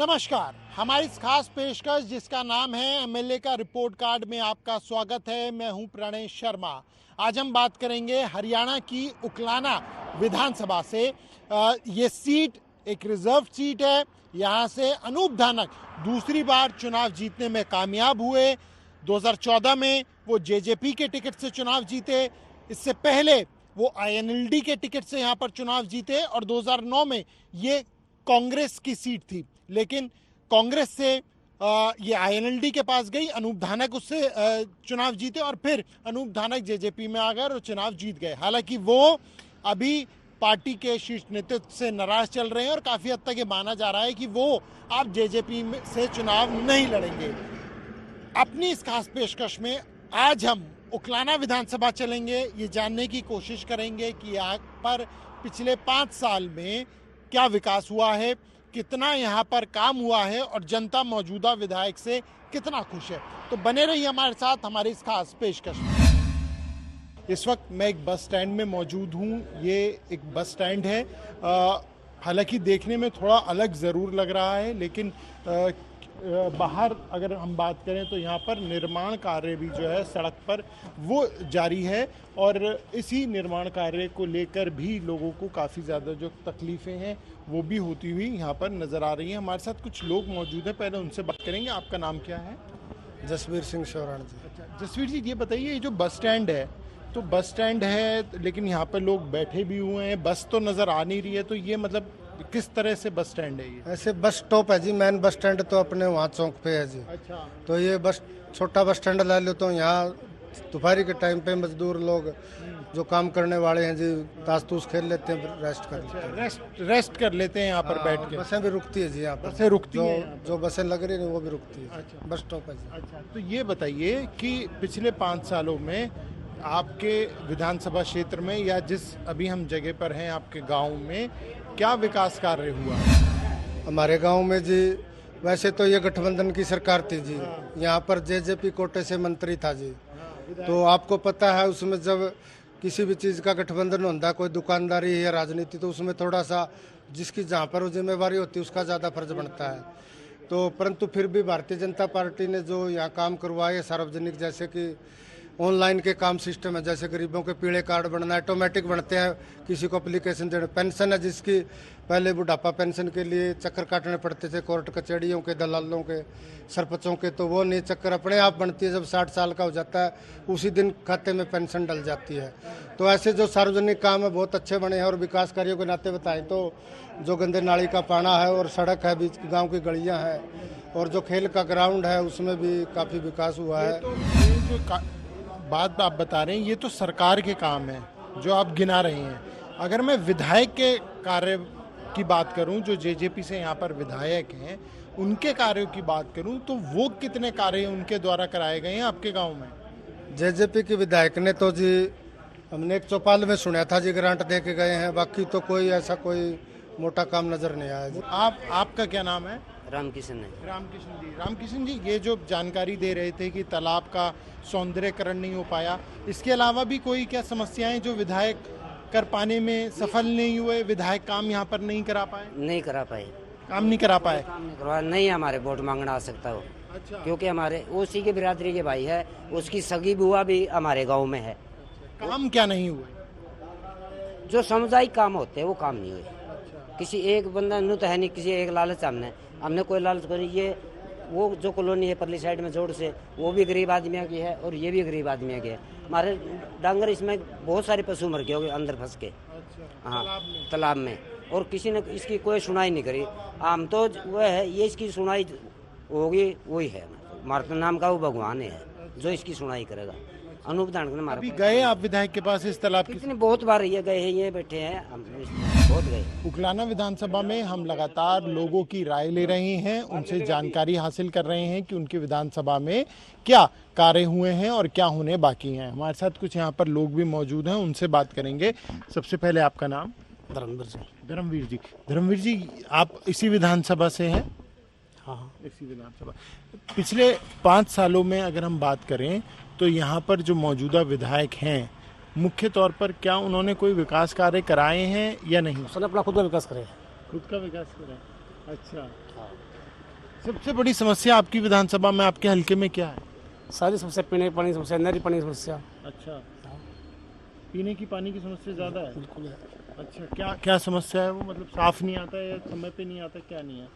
नमस्कार, हमारी इस खास पेशकश जिसका नाम है एमएलए का रिपोर्ट कार्ड में आपका स्वागत है। मैं हूं प्रणय शर्मा। आज हम बात करेंगे हरियाणा की उकलाना विधानसभा से। ये सीट एक रिजर्व सीट है। यहां से अनूप धानक दूसरी बार चुनाव जीतने में कामयाब हुए। 2014 में वो जेजेपी के टिकट से चुनाव जीते। इससे पहले वो आईएनएलडी के टिकट से यहाँ पर चुनाव जीते और 2009 में ये कांग्रेस की सीट थी, लेकिन कांग्रेस से ये आईएनएलडी के पास गई। अनूप धानक उससे चुनाव जीते और फिर अनूप धानक जेजेपी में आ गए और चुनाव जीत गए। हालांकि वो अभी पार्टी के शीर्ष नेतृत्व से नाराज चल रहे हैं और काफी हद तक ये माना जा रहा है कि वो अब जेजेपी से चुनाव नहीं लड़ेंगे। अपनी इस खास पेशकश में आज हम उकलाना विधानसभा चलेंगे, ये जानने की कोशिश करेंगे कि यहाँ पर पिछले 5 साल में क्या विकास हुआ है, कितना यहाँ पर काम हुआ है और जनता मौजूदा विधायक से कितना खुश है। तो बने रहिए हमारे साथ हमारी इस खास पेशकश में। इस वक्त मैं एक बस स्टैंड में मौजूद हूँ। ये एक बस स्टैंड है। हालांकि देखने में थोड़ा अलग ज़रूर लग रहा है, लेकिन बाहर अगर हम बात करें तो यहाँ पर निर्माण कार्य भी जो है सड़क पर वो जारी है और इसी निर्माण कार्य को लेकर भी लोगों को काफ़ी ज़्यादा जो तकलीफ़ें हैं वो भी होती हुई यहाँ पर नज़र आ रही हैं। हमारे साथ कुछ लोग मौजूद हैं, पहले उनसे बात करेंगे। आपका नाम क्या है? जसवीर सिंह शौरान जी। अच्छा जसवीर जी, ये बताइए, ये जो बस स्टैंड है, तो बस स्टैंड है लेकिन यहाँ पर लोग बैठे भी हुए हैं, बस तो नज़र आ नहीं रही है, तो ये मतलब किस तरह से बस स्टैंड है ये? ऐसे बस स्टॉप है जी। मेन बस स्टैंड तो अपने वहाँ चौक पे है जी। अच्छा। तो ये बस छोटा बस स्टैंड ले लो तो यहाँ दोपहर के टाइम पे मजदूर लोग जो काम करने वाले हैं जी ताश तूश खेल लेते हैं, रेस्ट कर लेते हैं। रेस्ट कर लेते हैं यहाँ पर बैठ के। बसें भी रुकती है जी यहाँ पर। बसें रुकती हैं? जो बसें लग रही है वो भी रुकती है। अच्छा। बस स्टॉप है जी। अच्छा, तो ये बताइए कि पिछले 5 सालों में आपके विधानसभा क्षेत्र में या जिस अभी हम जगह पर हैं आपके गांव में क्या विकास कार्य हुआ? हमारे गांव में जी वैसे तो ये गठबंधन की सरकार थी जी। यहाँ पर जेजेपी कोटे से मंत्री था जी। तो आपको पता है उसमें जब किसी भी चीज़ का गठबंधन होता है, कोई दुकानदारी या राजनीति, तो उसमें थोड़ा सा जिसकी जहाँ पर वो जिम्मेवारी होती है उसका ज़्यादा फर्ज बनता है। तो परंतु फिर भी भारतीय जनता पार्टी ने जो यहाँ काम करवाए सार्वजनिक, जैसे कि ऑनलाइन के काम सिस्टम है, जैसे गरीबों के पीले कार्ड बनना ऑटोमेटिक बनते हैं, किसी को एप्लीकेशन देना, पेंशन है जिसकी पहले बुढ़ापा पेंशन के लिए चक्कर काटने पड़ते थे कोर्ट कचहरियों के, दलालों के, सरपंचों के, तो वो नहीं, चक्कर अपने आप बनती है। जब 60 साल का हो जाता है उसी दिन खाते में पेंशन डल जाती है। तो ऐसे जो सार्वजनिक काम है बहुत अच्छे बने हैं। और विकास कार्यों के नाते बताएं तो जो गंदे नाली का पाना है और सड़क है, बीच गाँव की गलियाँ हैं और जो खेल का ग्राउंड है उसमें भी काफ़ी विकास हुआ है। ये जो बात आप बता रहे हैं ये तो सरकार के काम है जो आप गिना रहे हैं। अगर मैं विधायक के कार्य की बात करूं, जो जेजेपी से यहाँ पर विधायक हैं, उनके कार्यों की बात करूं तो वो कितने कार्य उनके द्वारा कराए गए हैं आपके गांव में? जेजेपी के विधायक ने तो जी हमने एक चौपाल में सुना था जी ग्रांट दे के गए हैं, बाकी तो कोई ऐसा कोई मोटा काम नजर नहीं आया जी। आपका क्या नाम है? रामकिशन है। रामकिशन जी, ये जो जानकारी दे रहे थे कि तालाब का सौंदर्यकरण नहीं हो पाया, इसके अलावा भी कोई क्या समस्याएं जो विधायक कर पाने में सफल नहीं हुए, विधायक काम यहाँ पर नहीं करा पाए? नहीं करा पाए। काम नहीं करा पाए? काम नहीं करवा, नहीं हमारे वोट मांगना आ सकता वो। अच्छा। क्योंकि हमारे उसी के बिरादरी के भाई है, उसकी सगी बुआ भी हमारे गांव में है। काम क्या नहीं हुए? जो सामुदायिक काम होते हैं वो काम नहीं हुए। किसी एक बंदा नु तो है नहीं, किसी एक लालच हमने कोई लालच करी। ये वो जो कॉलोनी है परली साइड में जोड़ से, वो भी गरीब आदमियों की है और ये भी गरीब आदमियों की है। हमारे डांगर इसमें बहुत सारे पशु मर गए अंदर फंस के। हाँ, तालाब में। और किसी ने इसकी कोई सुनाई नहीं करी। आम तो वह है, ये इसकी सुनाई होगी वही है, मारत नाम का वो भगवान है जो इसकी सुनाई करेगा। अनूप धानक ने अभी गए आप विधायक के पास इस तालाब की? कितनी बहुत बार ये गए हैं, ये बैठे हैं, हम बहुत गए। उकलाना विधानसभा में हम लगातार लोगों की राय ले रहे हैं, उनसे जानकारी हासिल कर रहे हैं कि उनकी विधानसभा में क्या कार्य हुए हैं और क्या होने बाकी हैं। हमारे साथ कुछ यहाँ पर लोग भी मौजूद हैं, उनसे बात करेंगे। सबसे पहले आपका नाम? धर्मवीर जी। धर्मवीर जी, आप इसी विधानसभा से हैं? हाँ, इसी विधानसभा। पिछले 5 सालों में अगर हम बात करें तो यहाँ पर जो मौजूदा विधायक हैं, मुख्य तौर पर क्या उन्होंने कोई विकास कार्य कराए हैं या नहीं? उसने अपना खुद का विकास करे। खुद का विकास करा? अच्छा। सबसे बड़ी समस्या आपकी विधानसभा में, आपके हल्के में क्या है? सारी समस्या, पीने के पानी की समस्या, नहरी पानी की समस्या। अच्छा, पीने की पानी की समस्या ज़्यादा है। बिल्कुल है। अच्छा, क्या क्या समस्या है वो? मतलब साफ नहीं आता है या समय पे नहीं आता, क्या नहीं है?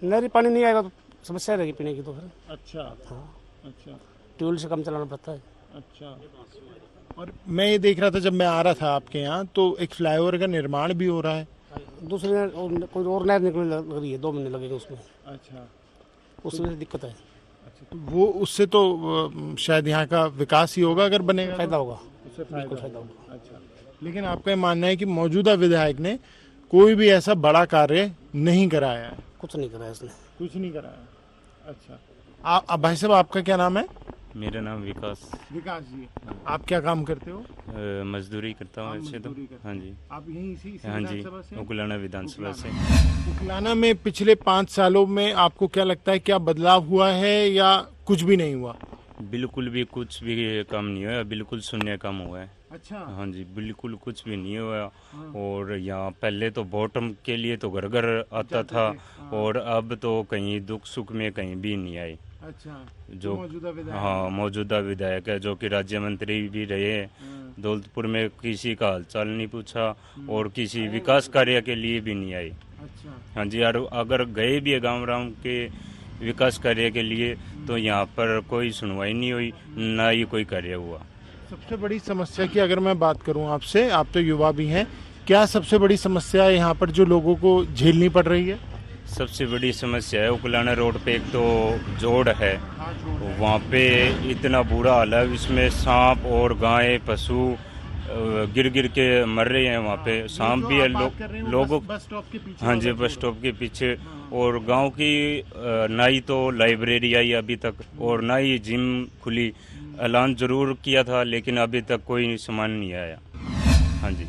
नहरी पानी नहीं आएगा तो समस्या रहेगी पीने की तो फिर। अच्छा। हाँ, अच्छा। ट्यूबवेल से काम चलाना पड़ता है। अच्छा। और मैं ये देख रहा था जब मैं आ रहा था आपके यहाँ, तो एक फ्लाईओवर का निर्माण भी हो रहा है। दूसरी कोई और नहर निकलने लग रही है, 2 महीने लगेंगे उसमें। अच्छा। उसमें दिक्कत है। अच्छा, तो वो उससे तो शायद यहाँ का विकास ही होगा अगर बनेगा, फायदा तो? होगा, उससे बिल्कुल फायदा होगा। अच्छा, लेकिन आपका ये मानना है कि मौजूदा विधायक ने कोई भी ऐसा बड़ा कार्य नहीं कराया है? कुछ नहीं करा है इसने। कुछ नहीं कराया। अच्छा, भाई साहब आपका क्या नाम है? मेरा नाम विकास। विकास जी, आप क्या काम करते हो? मजदूरी करता हूँ ऐसे तो। मजदूरी करते हाँ जी, आप यहीं इसी हाँ जी, विधानसभा से? उकुलाना विधानसभा से। उकलाना में पिछले 5 सालों में आपको क्या लगता है, क्या बदलाव हुआ है या कुछ भी नहीं हुआ? बिल्कुल भी कुछ भी काम नहीं हुआ, बिल्कुल शून्य काम हुआ है। अच्छा। हाँ जी, बिल्कुल कुछ भी नहीं हुआ। और यहाँ पहले तो बॉटम के लिए तो घर घर आता था, और अब तो कहीं दुख सुख में कहीं भी नहीं आई। अच्छा, जो मौजूदा विधायक? हाँ, मौजूदा विधायक है, जो कि राज्य मंत्री भी रहे हैं। दौलतपुर में किसी का हालचाल नहीं पूछा और किसी विकास कार्य के लिए भी नहीं आई। अच्छा। हाँ जी, और अगर गए भी है गाँव राम के विकास कार्य के लिए तो यहाँ पर कोई सुनवाई नहीं हुई, ना ही कोई कार्य हुआ। सबसे बड़ी समस्या की अगर मैं बात करूं आपसे, आप तो युवा भी हैं, क्या सबसे बड़ी समस्या है यहाँ पर जो लोगों को झेलनी पड़ रही है? सबसे बड़ी समस्या है उकलाना रोड पे एक तो जोड़ है, वहाँ पे इतना बुरा हाल है, इसमें सांप और गाय पशु गिर गिर के मर रहे हैं। वहाँ पे सांप भी है, लोगों बस स्टॉप के पीछे? हाँ जी, बस स्टॉप के पीछे। और गांव की ना ही तो लाइब्रेरी आई अभी तक, और ना ही जिम खुली। ऐलान जरूर किया था लेकिन अभी तक कोई सामान नहीं आया। हाँ जी।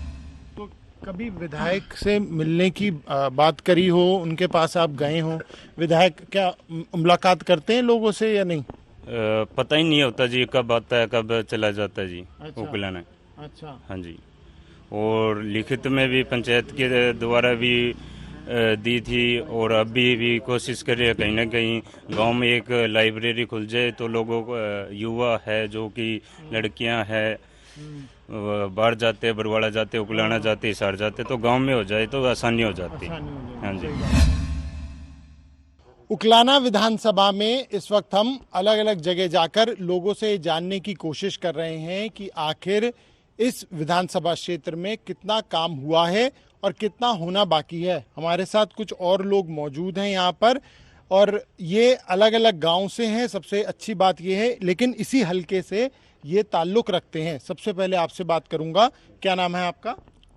तो कभी विधायक से मिलने की बात करी हो, उनके पास आप गए हो? विधायक क्या मुलाकात करते हैं लोगों से या नहीं? पता ही नहीं होता जी, कब आता है कब चला जाता है जी। अच्छा। उकलाना। अच्छा। हाँ जी। और लिखित में भी पंचायत के द्वारा भी दी थी, और अभी भी कोशिश कर रहे हैं कहीं ना कहीं गांव में एक लाइब्रेरी खुल जाए तो लोगों को, युवा है जो कि लड़कियां हैं, बाहर जाते, बरवाड़ा जाते, उकलाना जाते, हिसार जाते, तो गांव में हो जाए तो आसानी हो जाती। हाँ जी। उकलाना विधानसभा में इस वक्त हम अलग अलग जगह जाकर लोगों से जानने की कोशिश कर रहे हैं कि आखिर इस विधानसभा क्षेत्र में कितना काम हुआ है और कितना होना बाकी है। हमारे साथ कुछ और लोग मौजूद हैं यहाँ पर, और ये अलग अलग गांव से हैं। सबसे अच्छी बात ये है, लेकिन इसी हलके से ये ताल्लुक रखते हैं। सबसे पहले आपसे बात करूंगा, क्या नाम है आपका?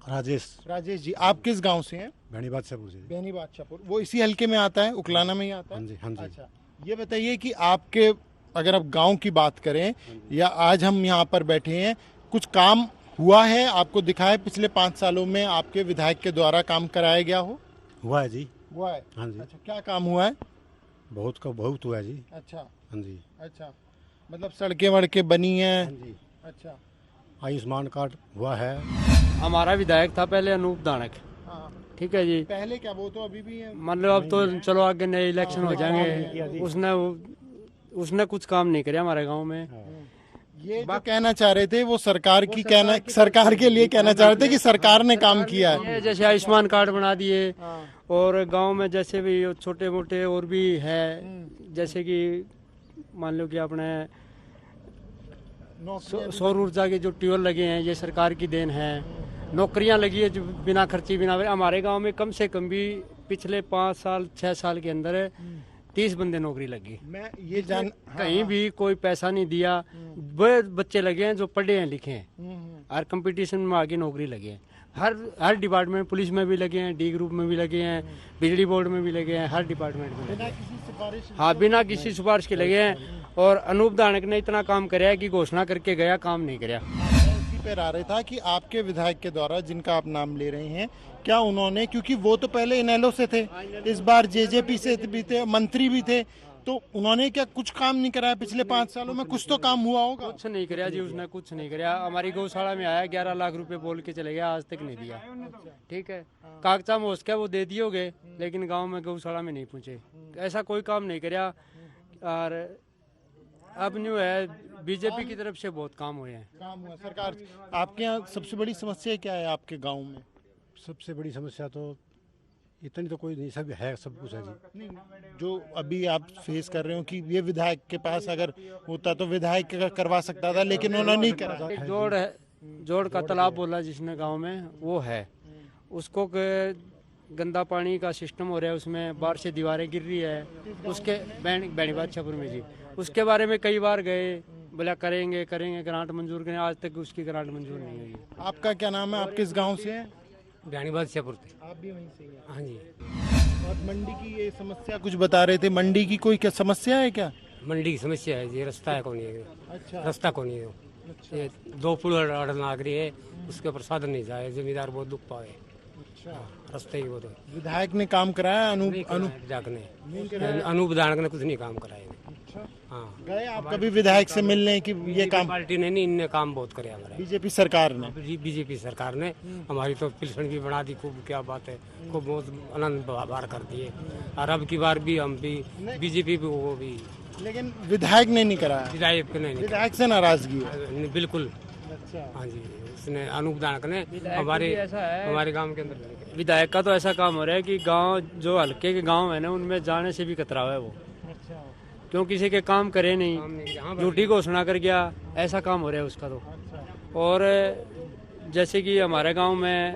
राजेश। राजेश जी, आप किस गांव से हैं? भैनी बादशाहपुर से। बेनी बादशाहपुर, वो इसी हलके में आता है, उकलाना में ही आता है? हाँ जी, हाँ जी। अच्छा, ये बताइए कि आपके, अगर आप गांव की बात करें या आज हम यहाँ पर बैठे हैं, कुछ काम हुआ है आपको दिखा है पिछले 5 सालों में आपके विधायक के द्वारा काम कराया गया हो? हुआ है जी। हुआ है? हाँ जी। अच्छा, क्या काम हुआ है? बहुत हुआ है जी। अच्छा। हाँ जी। अच्छा, मतलब सड़कें वड़कें बनी हैं? हाँ जी। अच्छा। आयुष्मान कार्ड हुआ है। हमारा विधायक था पहले अनूप दानक, हाँ, ठीक है जी। पहले क्या, वो तो अभी भी है? मतलब अब तो चलो आगे नए इलेक्शन हो जाएंगे। उसने कुछ काम नहीं किया हमारे गांव में। ये जो कहना चाह रहे थे वो सरकार की कहना, सरकार के लिए कहना चाह रहे थे कि सरकार ने काम किया है। ये जैसे आयुष्मान कार्ड बना दिए, और गांव में जैसे भी छोटे मोटे और भी है, जैसे कि मान लो कि अपने सौर ऊर्जा के जो ट्यूबवेल लगे हैं, ये सरकार की देन है। नौकरियां लगी है जो बिना खर्ची बिना, हमारे गांव में कम से कम भी पिछले 5 साल 6 साल के अंदर 30 बंदे नौकरी लगी। मैं ये जान, कहीं भी कोई पैसा नहीं दिया। वो बच्चे लगे हैं जो पढ़े हैं लिखे हैं, हर कंपटीशन में आगे नौकरी लगे हैं। हर डिपार्टमेंट, पुलिस में भी लगे हैं, डी ग्रुप में भी लगे हैं, बिजली बोर्ड में भी लगे हैं, हर डिपार्टमेंट में लगे हैं। हाँ, बिना किसी सिफारिश के लगे हैं। और अनूप दानक ने इतना काम कराया है कि घोषणा करके गया, काम नहीं कराया। इसी पे आ रहा था कि आपके विधायक के द्वारा जिनका आप नाम ले रहे हैं, क्या उन्होंने, क्योंकि वो तो पहले इनेलो से थे, इस बार जेजेपी से भी थे, मंत्री भी थे, तो उन्होंने क्या कुछ काम नहीं कराया पिछले 5 सालों में? कुछ तो काम हुआ होगा। कुछ नहीं कराया जी, उसने कुछ नहीं कराया। हमारी गौशाला में आया 11 लाख रुपए बोल के चले गया, आज तक नहीं दिया। ठीक है, कागजा में उसका वो दे दिए होगे, लेकिन गांव में गौशाला में नहीं पहुंचे। ऐसा कोई काम नहीं कराया। और अब न्यू है, बीजेपी की तरफ से बहुत काम हुए हैं। काम हुआ सरकार। आपके यहाँ सबसे बड़ी समस्या क्या है आपके गांव में? सबसे बड़ी समस्या तो इतनी तो कोई नहीं, सब है, सब कुछ है जी। नहीं, जो अभी आप फेस कर रहे हो कि ये विधायक के पास अगर होता तो विधायक करवा सकता था, लेकिन उन्होंने नहीं करा। एक जोड़ है, जोड़ का तालाब बोला जिसने गांव में, वो है। उसको गंदा पानी का सिस्टम हो रहा है, उसमें बाहर से दीवारें गिर रही है। उसके बैणी बादशाहपुर में जी, उसके बारे में कई बार गए, बोला करेंगे करेंगे, ग्रांट मंजूर करें, आज तक उसकी ग्रांट मंजूर नहीं हुई। आपका क्या नाम है? आप किस गांव से हैं? बैणी बादशाहपुर से। आप भी वहीं से ही हैं? हाँ जी। और मंडी की ये समस्या कुछ बता रहे थे, मंडी की कोई क्या समस्या है क्या? मंडी की समस्या है जी, रास्ता है कौन है, अच्छा, रास्ता कौन है। ये 2 पुल नागरी है, उसके ऊपर साधन नहीं जाए, जमींदार बहुत दुख पाए। अच्छा। रास्ते ही वो तो विधायक ने काम कराया? अनूप अनूप दानक ने कुछ नहीं काम कराया। अच्छा, हाँ, गए आप कभी विधायक से मिलने कि ये काम? पार्टी ने नहीं, इनने काम बहुत करे हमारे। बीजेपी सरकार ने? बीजेपी सरकार ने हमारी तो पिलसन भी बना दी, खूब क्या बात है, खूब बहुत आनंद बार कर दिए। और अब की बार भी हम भी बीजेपी भी, वो भी, लेकिन विधायक ने नहीं कराया। विधायक ने नहीं, विधायक से नाराजगी है? बिल्कुल। अच्छा। हाँ जी, उसने अनूप दानक ने हमारे गांव के अंदर। विधायक का तो ऐसा काम हो रहा है कि गांव, जो हल्के के गांव है ना, उनमें जाने से भी कतरा है वो। अच्छा। क्यों किसी के काम करे नहीं, झूठी घोषणा कर गया, ऐसा काम हो रहा है उसका तो। और जैसे कि हमारे गांव में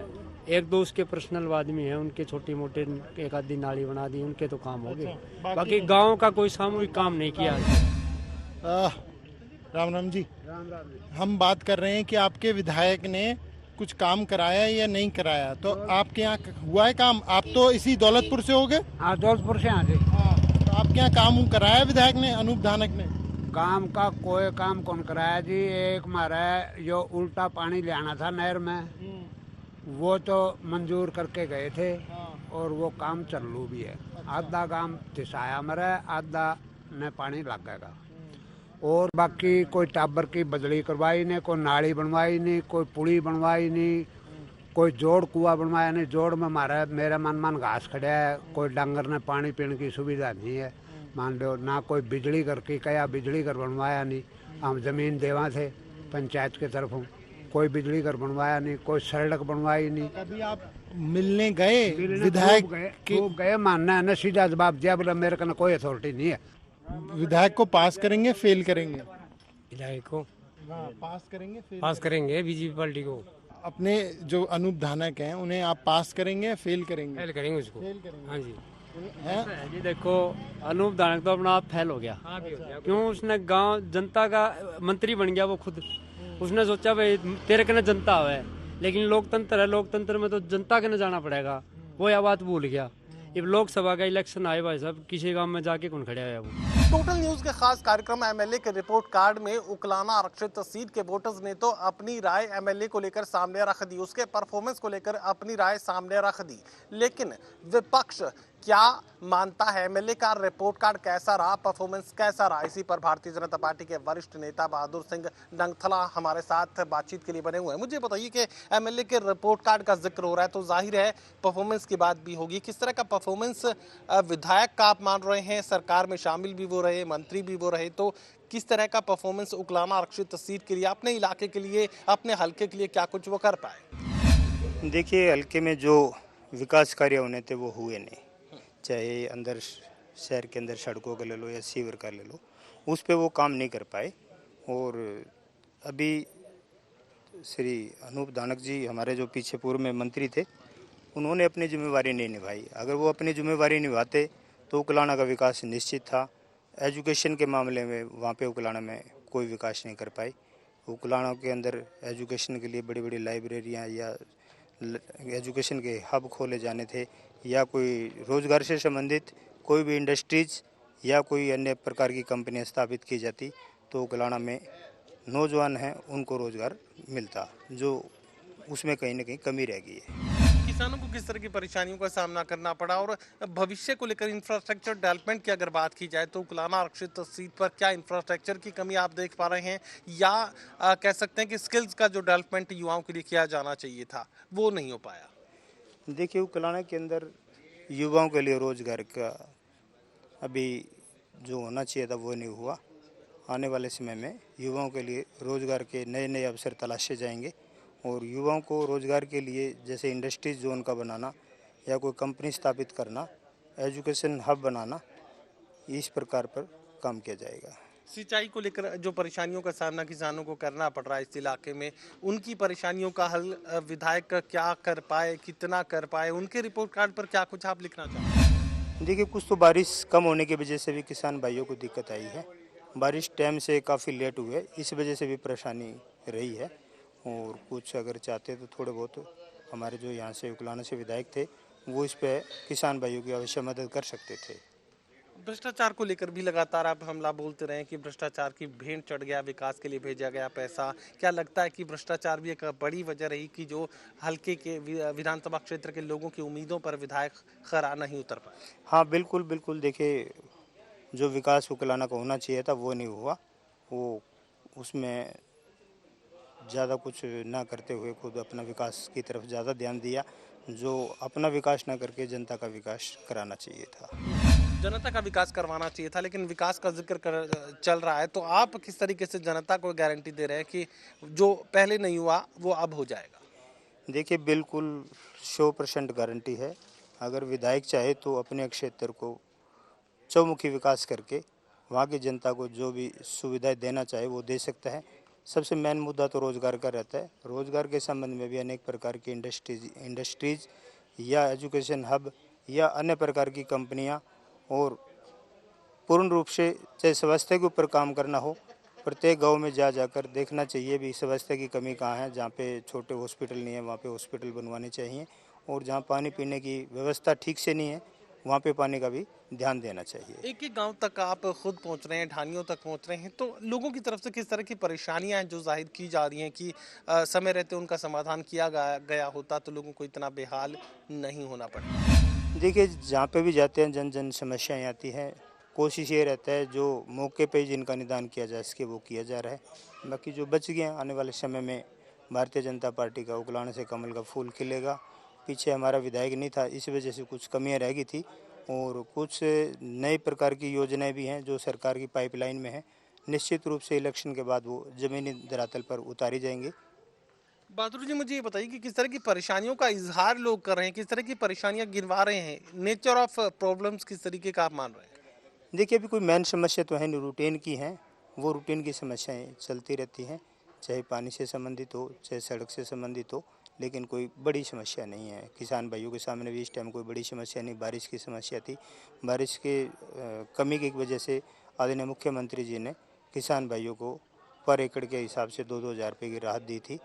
एक दो उसके पर्सनल आदमी है, उनके छोटी मोटे एक आधी नाली बना दी, उनके तो काम हो गए। बाकी गांव का कोई सामूहिक काम नहीं किया। राम राम जी। हम बात कर रहे हैं कि आपके विधायक ने कुछ काम कराया या नहीं कराया, तो आपके यहाँ हुआ है काम? आप तो इसी दौलतपुर से हो गए? हाँ, दौलतपुर से। हाँ जी। तो आपके यहाँ काम कराया विधायक ने, अनूप धानक ने? काम का कोई काम कौन कराया जी। एक मारा जो उल्टा पानी ले आना था नहर में, वो तो मंजूर करके गए थे और वो काम चालू भी है। आधा काम तिसाया मरा, आधा ने पानी लग गएगा। और बाकी कोई टाबर की बदली करवाई नहीं, कोई नाली बनवाई नहीं, कोई पुली बनवाई नहीं, कोई जोड़ कुआ बनवाया नहीं। जोड़ में मारा मेरा मन घास खड़ा है, कोई डांगर ने पानी पीने की सुविधा नहीं है, मान लो ना। कोई बिजली घर की कया, बिजली घर बनवाया नहीं। हम जमीन देवा थे पंचायत की तरफों, कोई बिजली घर बनवाया नहीं, कोई सड़क बनवाई नहीं। कभी आप मिलने गए विधायक के? गए, मानना है ना, सीधा जवाब दिया, बोला मेरे को कोई अथॉरिटी नहीं है। विधायक को पास करेंगे, फेल करेंगे? विधायक को पास करेंगे, फेल पास करेंगे बीजेपी पार्टी को। अपने जो अनूप धानक हैं उन्हें आप पास करेंगे, फेल करेंगे? फेल करेंगे उसको। फेल करेंगे। हाँ जी। हैं? जी देखो, अनूप धानक तो अपना आप फेल हो गया। क्यों? उसने गांव जनता का मंत्री बन गया वो खुद। उसने सोचा भाई तेरे कने जनता है, लेकिन लोकतंत्र है, लोकतंत्र में तो जनता के न जाना पड़ेगा। वो यह बात भूल गया। अब लोकसभा का इलेक्शन आए भाई साहब, किसी गांव में जाके कौन खड़ा है वो। टोटल न्यूज के खास कार्यक्रम एमएलए के रिपोर्ट कार्ड में उकलाना आरक्षित सीट के वोटर्स ने तो अपनी राय एमएलए को लेकर सामने रख दी, उसके परफॉर्मेंस को लेकर अपनी राय सामने रख दी। लेकिन विपक्ष क्या मानता है, एमएलए का रिपोर्ट कार्ड कैसा रहा, परफॉर्मेंस कैसा रहा, इसी पर भारतीय जनता पार्टी के वरिष्ठ नेता बहादुर सिंह डंगथला हमारे साथ बातचीत के लिए बने हुए हैं। मुझे बताइए कि एमएलए के रिपोर्ट कार्ड का जिक्र हो रहा है तो जाहिर है परफॉर्मेंस की बात भी होगी। किस तरह का परफॉर्मेंस विधायक का आप मान रहे हैं? सरकार में शामिल भी वो रहे, मंत्री भी वो रहे, तो किस तरह का परफॉर्मेंस उकलाना आरक्षित सीट के लिए, अपने इलाके के लिए, अपने हल्के के लिए क्या कुछ वो कर पाए? देखिए, हल्के में जो विकास कार्य होने थे वो हुए नहीं। चाहे अंदर शहर के अंदर सड़कों का ले लो या सीवर का ले लो, उस पे वो काम नहीं कर पाए। और अभी श्री अनूप धानक जी हमारे जो पीछे पूर्व में मंत्री थे, उन्होंने अपनी जिम्मेवारी नहीं निभाई। अगर वो अपनी जिम्मेवारी निभाते तो उकलाना का विकास निश्चित था। एजुकेशन के मामले में वहाँ पे उकलाना में कोई विकास नहीं कर पाई। उकलाना के अंदर एजुकेशन के लिए बड़ी बड़ी लाइब्रेरियाँ या एजुकेशन के हब खोले जाने थे, या कोई रोज़गार से संबंधित कोई भी इंडस्ट्रीज या कोई अन्य प्रकार की कंपनियां स्थापित की जाती तो उकलाना में नौजवान हैं उनको रोज़गार मिलता, जो उसमें कहीं ना कहीं कमी रह गई है। किसानों को किस तरह की परेशानियों का सामना करना पड़ा और भविष्य को लेकर इंफ्रास्ट्रक्चर डेवलपमेंट की अगर बात की जाए तो उकलाना आरक्षित सीट पर क्या इंफ्रास्ट्रक्चर की कमी आप देख पा रहे हैं या कह सकते हैं कि स्किल्स का जो डेवलपमेंट युवाओं के लिए किया जाना चाहिए था वो नहीं हो पाया? देखिए, उकलाना के अंदर युवाओं के लिए रोजगार का अभी जो होना चाहिए था वो नहीं हुआ। आने वाले समय में युवाओं के लिए रोजगार के नए नए अवसर तलाशे जाएंगे और युवाओं को रोजगार के लिए जैसे इंडस्ट्रीज जोन का बनाना या कोई कंपनी स्थापित करना, एजुकेशन हब बनाना, इस प्रकार पर काम किया जाएगा। सिंचाई को लेकर जो परेशानियों का सामना किसानों को करना पड़ रहा है इस इलाके में, उनकी परेशानियों का हल विधायक क्या कर पाए, कितना कर पाए, उनके रिपोर्ट कार्ड पर क्या कुछ आप लिखना चाहते हैं? देखिए, कुछ तो बारिश कम होने की वजह से भी किसान भाइयों को दिक्कत आई है। बारिश टाइम से काफ़ी लेट हुई है, इस वजह से भी परेशानी रही है। और कुछ अगर चाहते तो थोड़े बहुत हमारे जो यहाँ से उकलाना से विधायक थे वो इस पे किसान भाइयों की अवश्य मदद कर सकते थे। भ्रष्टाचार को लेकर भी लगातार आप हमला बोलते रहे कि भ्रष्टाचार की भेंट चढ़ गया, विकास के लिए भेजा गया पैसा। क्या लगता है कि भ्रष्टाचार भी एक बड़ी वजह रही कि जो हल्के के विधानसभा क्षेत्र के लोगों की उम्मीदों पर विधायक खरा नहीं उतर पाए? हाँ, बिल्कुल बिल्कुल। देखिए, जो विकास उकलाना का होना चाहिए था वो नहीं हुआ। वो उसमें ज़्यादा कुछ ना करते हुए खुद अपना विकास की तरफ ज़्यादा ध्यान दिया, जो अपना विकास ना करके जनता का विकास कराना चाहिए था। जनता का विकास करवाना चाहिए था, लेकिन विकास का जिक्र चल रहा है तो आप किस तरीके से जनता को गारंटी दे रहे हैं कि जो पहले नहीं हुआ वो अब हो जाएगा? देखिए, बिल्कुल 100% गारंटी है। अगर विधायक चाहे तो अपने क्षेत्र को चौमुखी विकास करके वहाँ की जनता को जो भी सुविधाएं देना चाहे वो दे सकता है। सबसे मेन मुद्दा तो रोज़गार का रहता है। रोज़गार के संबंध में भी अनेक प्रकार की इंडस्ट्रीज या एजुकेशन हब या अन्य प्रकार की कंपनियां और पूर्ण रूप से चाहे स्वास्थ्य के ऊपर काम करना हो, प्रत्येक गांव में जाकर देखना चाहिए भी स्वास्थ्य की कमी कहाँ है। जहाँ पे छोटे हॉस्पिटल नहीं है वहाँ पे हॉस्पिटल बनवाने चाहिए और जहाँ पानी पीने की व्यवस्था ठीक से नहीं है वहाँ पे पानी का भी ध्यान देना चाहिए। एक एक गांव तक आप खुद पहुंच रहे हैं, ढानियों तक पहुंच रहे हैं, तो लोगों की तरफ से किस तरह की परेशानियां हैं जो जाहिर की जा रही हैं कि समय रहते उनका समाधान किया गया होता तो लोगों को इतना बेहाल नहीं होना पड़ता? देखिए, जहाँ पे भी जाते हैं जन समस्याएं आती हैं। कोशिश ये रहता है जो मौके पे जिनका निदान किया जा सके वो किया जा रहा है। बाकी जो बच गए आने वाले समय में भारतीय जनता पार्टी का उकलाने से कमल का फूल खिलेगा। पीछे हमारा विधायक नहीं था, इस वजह से कुछ कमियां रह गई थी और कुछ नए प्रकार की योजनाएं भी हैं जो सरकार की पाइपलाइन में है। निश्चित रूप से इलेक्शन के बाद वो जमीनी धरातल पर उतारी जाएंगी। बहादुर जी, मुझे ये बताइए कि किस तरह की परेशानियों का इजहार लोग कर रहे हैं, किस तरह की परेशानियां गिनवा रहे हैं, नेचर ऑफ प्रॉब्लम्स किस तरीके का आप मान रहे हैं? देखिए, अभी कोई मेन समस्या तो है नहीं, रूटीन की हैं। वो रूटीन की समस्याएं चलती रहती हैं, चाहे पानी से संबंधित हो चाहे सड़क से संबंधित हो, लेकिन कोई बड़ी समस्या नहीं है। किसान भाइयों के सामने भी इस टाइम कोई बड़ी समस्या नहीं। बारिश की समस्या थी, बारिश के कमी की वजह से आदरणीय मुख्यमंत्री जी ने किसान भाइयों को पर एकड़ के हिसाब से 2-2 हज़ार रुपये की राहत दी थी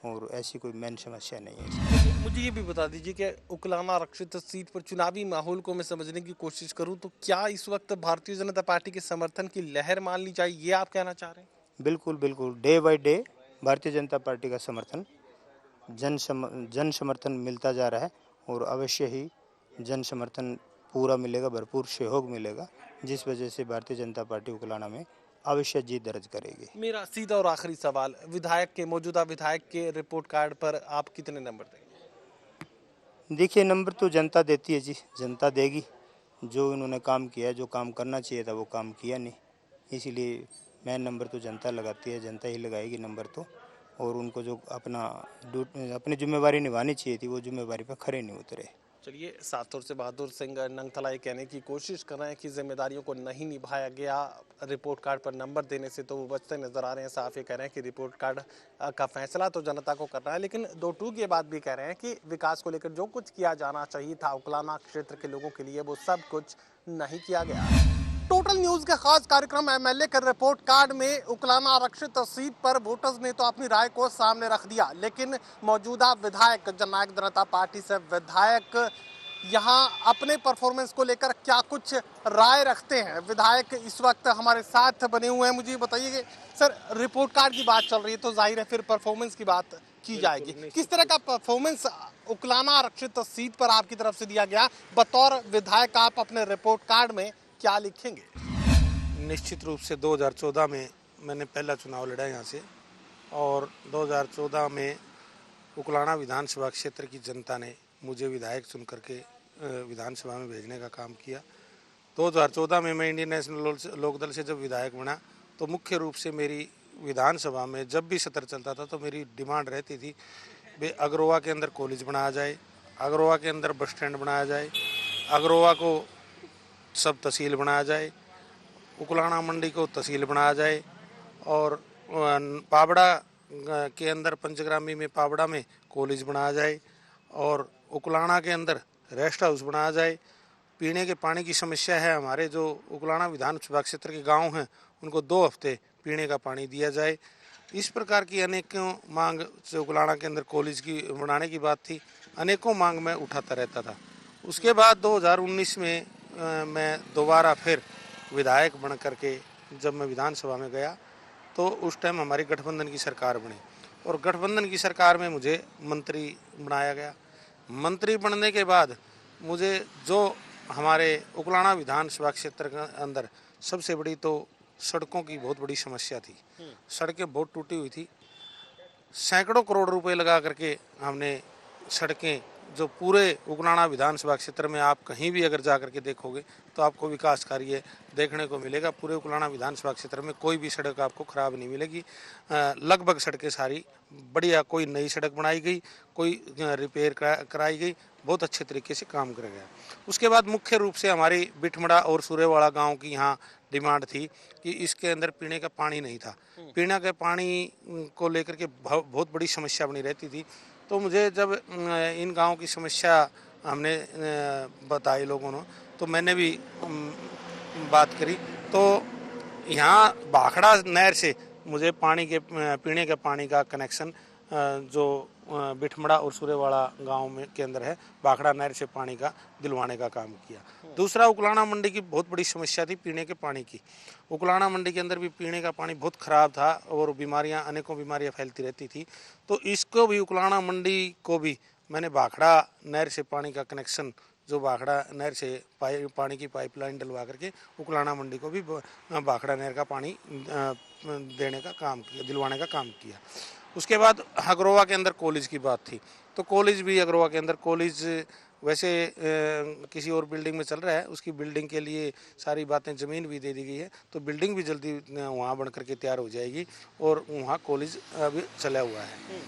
और ऐसी कोई मेन समस्या नहीं है। मुझे ये भी बता दीजिए कि उकलाना आरक्षित सीट पर चुनावी माहौल को मैं समझने की कोशिश करूं तो क्या इस वक्त भारतीय जनता पार्टी के समर्थन की लहर मान ली जाए, ये आप कहना चाह रहे हैं? बिल्कुल बिल्कुल। Day by day Bharatiya Janata party का समर्थन जन समर्थन मिलता जा रहा है और अवश्य ही जन समर्थन पूरा मिलेगा, भरपूर सहयोग मिलेगा, जिस वजह से भारतीय जनता पार्टी उकलाना में अवश्य जीत दर्ज करेगी। मेरा सीधा और आखिरी सवाल, मौजूदा विधायक के रिपोर्ट कार्ड पर आप कितने नंबर देंगे? देखिए, नंबर तो जनता देती है जी, जनता देगी। जो इन्होंने काम किया, जो काम करना चाहिए था वो काम किया नहीं, इसीलिए मेन नंबर तो जनता लगाती है, जनता ही लगाएगी नंबर तो। और उनको जो अपनी जिम्मेवारी निभानी चाहिए थी वो जिम्मेवारी पर खरे नहीं उतरे। चलिए, सातुर से बहादुर सिंह नंगथला ये कहने की कोशिश कर रहे हैं कि जिम्मेदारियों को नहीं निभाया गया, रिपोर्ट कार्ड पर नंबर देने से तो वो बचते नजर आ रहे हैं। साफ ये कह रहे हैं कि रिपोर्ट कार्ड का फैसला तो जनता को करना है, लेकिन दो टूक ये बात भी कह रहे हैं कि विकास को लेकर जो कुछ किया जाना चाहिए था उकलाना क्षेत्र के लोगों के लिए वो सब कुछ नहीं किया गया। टोटल न्यूज का खास कार्यक्रम एमएलए के रिपोर्ट कार्ड में उकलाना आरक्षित सीट पर वोटर्स ने तो अपनी राय को सामने रख दिया, लेकिन मौजूदा विधायक जननायक जनता पार्टी से विधायक यहाँ अपने परफॉर्मेंस को लेकर क्या कुछ राय रखते हैं। विधायक इस वक्त हमारे साथ बने हुए हैं। मुझे बताइए कि सर, रिपोर्ट कार्ड की बात चल रही है तो जाहिर है फिर परफॉर्मेंस की बात की जाएगी। किस तरह का परफॉर्मेंस उकलाना आरक्षित सीट पर आपकी तरफ से दिया गया? बतौर विधायक आप अपने रिपोर्ट कार्ड में क्या लिखेंगे? निश्चित रूप से 2014 में मैंने पहला चुनाव लड़ा यहाँ से, और 2014 में उकलाना विधानसभा क्षेत्र की जनता ने मुझे विधायक चुन करके विधानसभा में भेजने का काम किया। 2014 में मैं इंडियन नेशनल लोकदल से जब विधायक बना तो मुख्य रूप से मेरी विधानसभा में जब भी सत्र चलता था तो मेरी डिमांड रहती थी भाई अग्रोवा के अंदर कॉलेज बनाया जाए, अग्रोवा के अंदर बस स्टैंड बनाया जाए, अग्रोवा को सब तहसील बनाया जाए, उकलाना मंडी को तहसील बनाया जाए, और पाबड़ा के अंदर पंचग्रामी में पाबड़ा में कॉलेज बनाया जाए, और उकलाना के अंदर रेस्ट हाउस बनाया जाए। पीने के पानी की समस्या है, हमारे जो उकलाना विधानसभा क्षेत्र के गांव हैं उनको 2 हफ्ते पीने का पानी दिया जाए। इस प्रकार की अनेकों मांग, जो उकलाना के अंदर कॉलेज की बनाने की बात थी, अनेकों मांग मैं उठाता रहता था। उसके बाद 2019 में मैं दोबारा फिर विधायक बन करके जब मैं विधानसभा में गया तो उस टाइम हमारी गठबंधन की सरकार बनी, और गठबंधन की सरकार में मुझे मंत्री बनाया गया। मंत्री बनने के बाद मुझे जो हमारे उकलाना विधानसभा क्षेत्र के अंदर सबसे बड़ी तो सड़कों की बहुत बड़ी समस्या थी। सड़कें बहुत टूटी हुई थी। सैकड़ों करोड़ रुपए लगा करके हमने सड़कें, जो पूरे उकलाना विधानसभा क्षेत्र में आप कहीं भी अगर जा करके देखोगे तो आपको विकास कार्य देखने को मिलेगा। पूरे उकलाना विधानसभा क्षेत्र में कोई भी सड़क आपको खराब नहीं मिलेगी। लगभग सड़कें सारी बढ़िया, कोई नई सड़क बनाई गई, कोई रिपेयर कराई गई, बहुत अच्छे तरीके से काम कर गया। उसके बाद मुख्य रूप से हमारी बिठमड़ा और सूरेवाड़ा गाँव की यहाँ डिमांड थी कि इसके अंदर पीने का पानी नहीं था। पीने के पानी को लेकर के बहुत बड़ी समस्या बनी रहती थी। तो मुझे जब इन गाँव की समस्या हमने बताई लोगों ने, तो मैंने भी बात करी। तो यहाँ भाखड़ा नहर से मुझे पानी के पीने के पानी का कनेक्शन जो बिठमड़ा और सूरेवाड़ा गांव में के अंदर है, भाखड़ा नहर से पानी का दिलवाने का काम किया। दूसरा, उकलाना मंडी की बहुत बड़ी समस्या थी पीने के पानी की। उकलाना मंडी के अंदर भी पीने का पानी बहुत ख़राब था और बीमारियां, अनेकों बीमारियां फैलती रहती थी। तो इसको भी, उकलाना मंडी को भी मैंने भाखड़ा नहर से पानी का कनेक्शन, जो भाखड़ा नहर से पानी की पाइपलाइन डलवा करके उकलाना मंडी को भी भाखड़ा नहर का पानी देने का काम किया, दिलवाने का काम किया। उसके बाद अग्रोवा के अंदर कॉलेज की बात थी, तो कॉलेज भी, अग्रोवा के अंदर कॉलेज वैसे किसी और बिल्डिंग में चल रहा है, उसकी बिल्डिंग के लिए सारी बातें, ज़मीन भी दे दी गई है, तो बिल्डिंग भी जल्दी वहाँ बन करके तैयार हो जाएगी और वहाँ कॉलेज अभी चला हुआ है।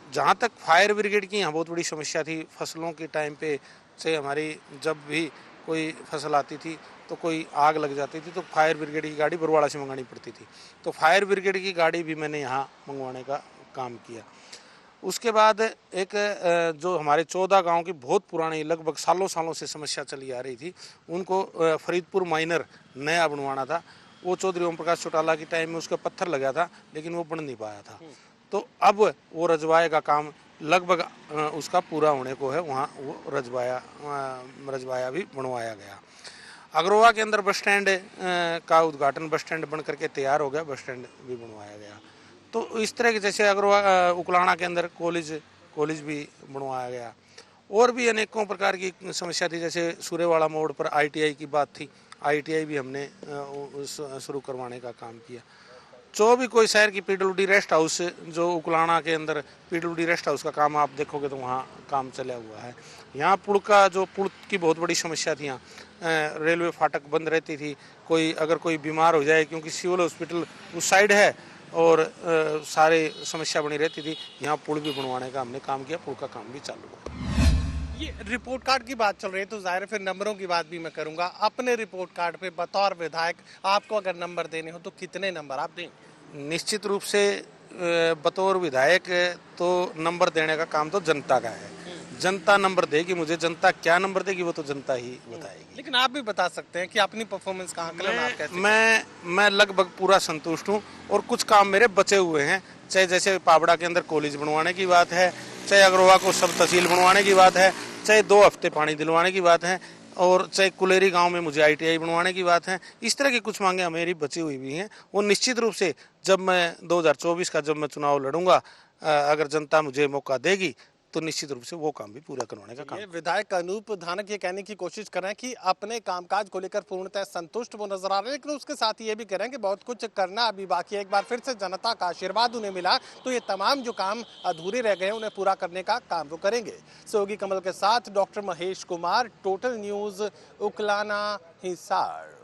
जहाँ तक फायर ब्रिगेड की यहाँ बहुत बड़ी समस्या थी। फसलों के टाइम पे से हमारी जब भी कोई फसल आती थी तो कोई आग लग जाती थी तो फायर ब्रिगेड की गाड़ी बरवाड़ा से मंगानी पड़ती थी। तो फायर ब्रिगेड की गाड़ी भी मैंने यहाँ मंगवाने का काम किया। उसके बाद एक जो हमारे 14 गांव की बहुत पुरानी, लगभग सालों से समस्या चली आ रही थी, उनको फरीदपुर माइनर नया बनवाना था। वो चौधरी ओम प्रकाश चौटाला के टाइम में उसका पत्थर लगा था, लेकिन वो बन नहीं पाया था। तो अब वो रजवाए का काम लगभग उसका पूरा होने को है, वहाँ वो रजवाया भी बनवाया गया। अग्रोवा के अंदर बस स्टैंड का उद्घाटन, बस स्टैंड बन करके तैयार हो गया, बस स्टैंड भी बनवाया गया। तो इस तरह के, जैसे अग्रोवा उकलाना के अंदर कॉलेज भी बनवाया गया। और भी अनेकों प्रकार की समस्या थी, जैसे सूरेवाड़ा मोड़ पर ITI की बात थी, ITI भी हमने शुरू करवाने का काम किया। जो भी कोई शहर की PWD रेस्ट हाउस, जो उकलाना के अंदर PWD रेस्ट हाउस का काम आप देखोगे तो वहाँ काम चला हुआ है। यहाँ पुल की बहुत बड़ी समस्या थी। यहाँ रेलवे फाटक बंद रहती थी, अगर कोई बीमार हो जाए, क्योंकि सिविल हॉस्पिटल उस साइड है और सारे समस्या बनी रहती थी। यहाँ पुल भी बनवाने का हमने काम किया, पुल का काम भी चालू हुआ। ये रिपोर्ट कार्ड की बात चल रही है तो जाहिर है फिर नंबरों की बात भी मैं करूंगा। अपने रिपोर्ट कार्ड पे बतौर विधायक आपको अगर नंबर देने हो तो कितने नंबर आप दें? निश्चित रूप से बतौर विधायक तो नंबर देने का काम तो जनता का है। जनता नंबर देगी मुझे, जनता क्या नंबर देगी वो तो जनता ही बताएगी। लेकिन आप भी बता सकते हैं कि अपनी परफॉर्मेंस कहाँ करें आप कैसे? मैं लगभग पूरा संतुष्ट हूँ और कुछ काम मेरे बचे हुए हैं, चाहे जैसे पाबड़ा के अंदर कॉलेज बनवाने की बात है, चाहे अग्रोवा को सब तहसील बनवाने की बात है, चाहे 2 हफ्ते पानी दिलवाने की बात है, और चाहे कुलेरी गांव में मुझे ITI बनवाने की बात है। इस तरह की कुछ मांगे मेरी बची हुई भी हैं। वो निश्चित रूप से जब मैं 2024 का जब मैं चुनाव लड़ूंगा, अगर जनता मुझे मौका देगी तो निश्चित रूप से वो काम भी पूरा करवाने का काम। विधायक अनूप धानक ये कहने की कोशिश कर रहे हैं कि अपने कामकाज को लेकर पूर्णतः संतुष्ट वो नजर आ रहे हैं, लेकिन उसके साथ ये भी कह रहे हैं कि बहुत कुछ करना अभी बाकी है। एक बार फिर से जनता का आशीर्वाद उन्हें मिला तो ये तमाम जो काम अधूरे रह गए हैं उन्हें पूरा करने का काम वो करेंगे। सहयोगी कमल के साथ doctor Mahesh Kumar, total news, Uklana, Hisar.